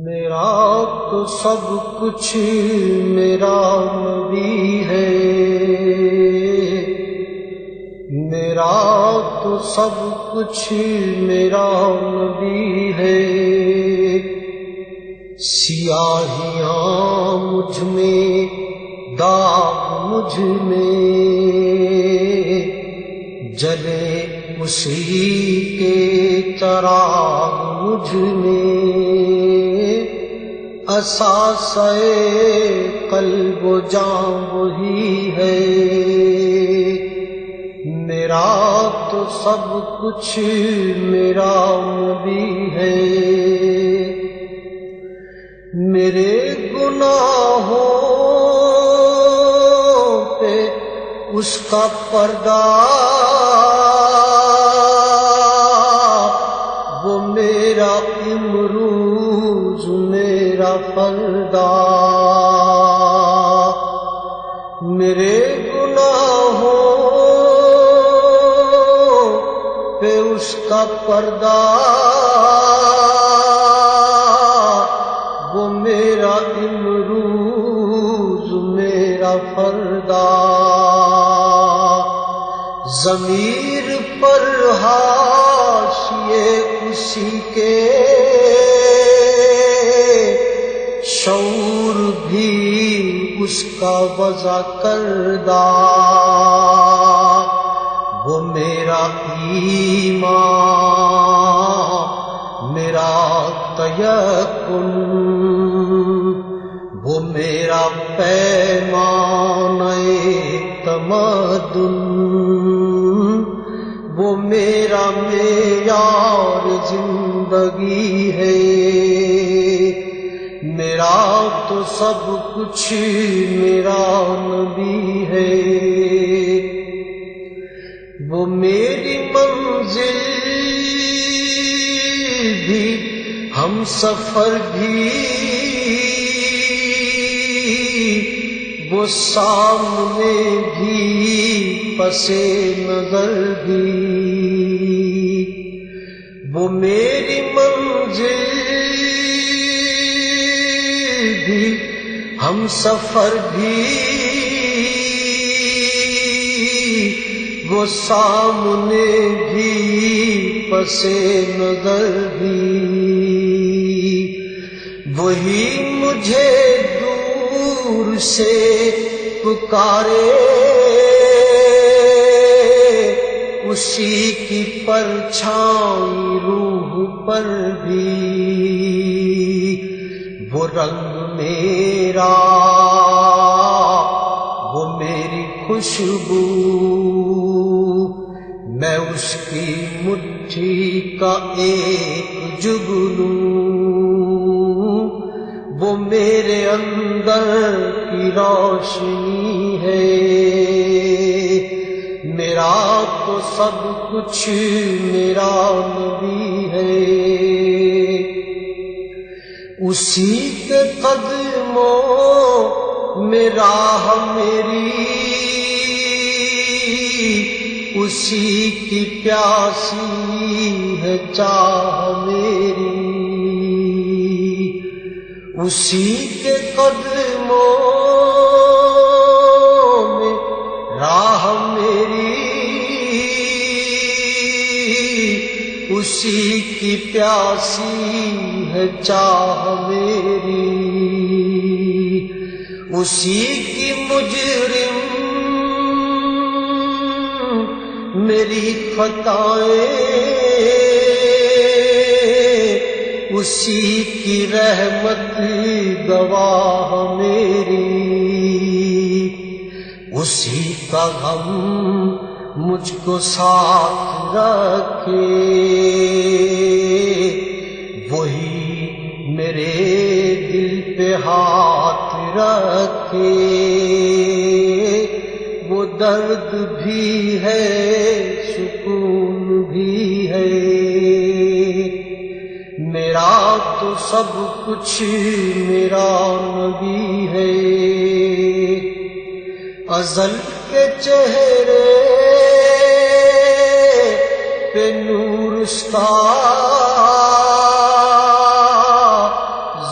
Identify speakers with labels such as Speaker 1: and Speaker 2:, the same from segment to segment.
Speaker 1: میرا تو سب کچھ میرا نبی ہے، میرا تو سب کچھ میرا نبی ہے۔ سیاہیاں مجھ میں، داغ مجھ میں، جلے اسی کے چراغ مجھ میں۔ اثاثہ قلب و جاں وہی ہے، میرا تو سب کچھ میرا نبی ہے۔ میرے گناہوں پہ اس کا پردہ، وہ میرا امروز میرا فردا۔ میرے گناہوں پہ اس کا پردہ، وہ میرا امروز میرا فردا۔ ضمیر پر حاشیے اسی کے، شعور بھی اس کا وضع کردہ۔ وہ میرا ایمان، میرا تیقن، وہ میرا پیمانہ تمدن، وہ میرا معیار زندگی ہے۔ میرا تو سب کچھ میرا نبی ہے۔ وہ میری منزل بھی، ہم سفر بھی، وہ سامنے بھی، پس نظر بھی۔ وہ میری منزل بھی، ہم سفر بھی، وہ سامنے بھی، پس نظر بھی۔ وہی مجھے دور سے پکارے، اسی کی پرچھائی روح پر بھی۔ وہ رنگ میرا، وہ میری خوشبو، میں اس کی مٹھی کا ایک جگنو۔ وہ میرے اندر کی روشنی ہے، میرا تو سب کچھ میرا نبی ہے۔ اسی کے قدموں میں راہ میری، اسی کی پیاسی ہے چاہ میری۔ اسی کے قدموں میں راہ میری، اسی کی پیاسی ہے چاہ میری۔ اسی کی مجرم میری خطائیں، اسی کی رحمت گواہ میری۔ اسی کا غم مجھ کو ساتھ رکھے، وہی میرے دل پہ ہاتھ رکھے۔ وہ درد بھی ہے، سکون بھی ہے، میرا تو سب کچھ میرا نبی ہے۔ ازل کے چہرے پہ نور اس کا،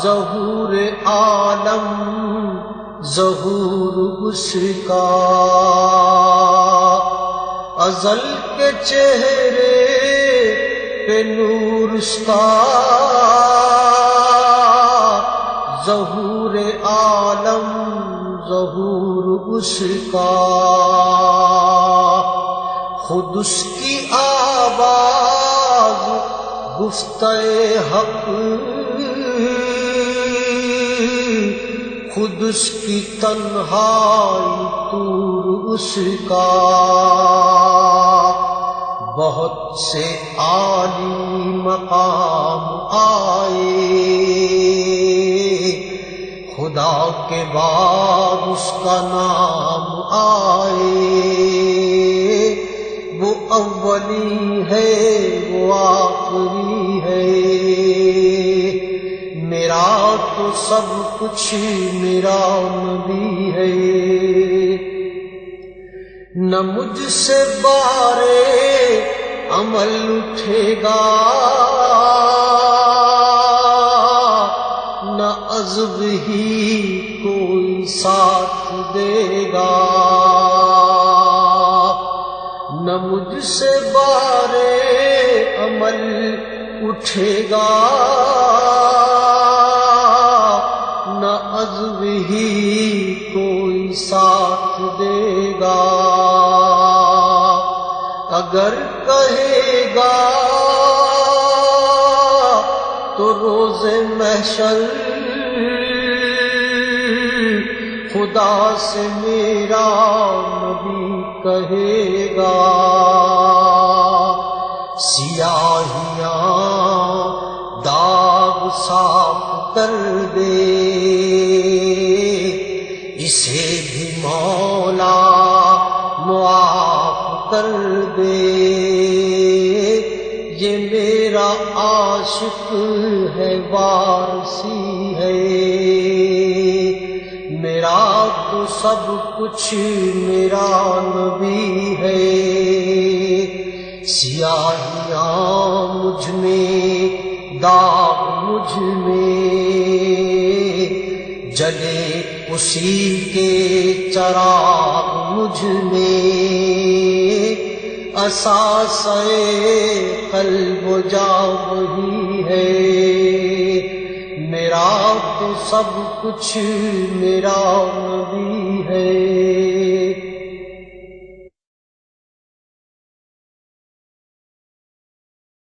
Speaker 1: ظہور عالم ظہور اس کا، ازل کے چہرے پہ نور اس کا، ظہور عالم ظہور اس کا، خود اس کی آواز گفتہ حق، خود اس کی تنہائی طور اس کا، بہت سے عالی مقام آئے، خدا کے بعد اس کا نام آئے، وہ اولی ہے وہ آخری ہے، میرا تو سب کچھ میرا نبی ہے، نہ مجھ سے بارے عمل اٹھے گا، نہ عزب ہی کوئی ساتھ دے گا، نہ مجھ سے بارے عمل اٹھے گا، نہ عزب ہی کوئی ساتھ دے گا، اگر کہے گا تو روز محشر خدا سے میرا نبی کہے گا، سیاہیاں داغ صاف کر دے، اسے بھی مولا معاف کر دے، یہ میرا عاشق ہے وارثی ہے، میرا تو سب کچھ میرا نبی ہے، سیاہیاں مجھ میں داغ مجھ میں، جلے اسی کے چراغ مجھ میں، اساسِ قلب و جا وہی ہے، میرا تو سب کچھ میرا نبی ہے۔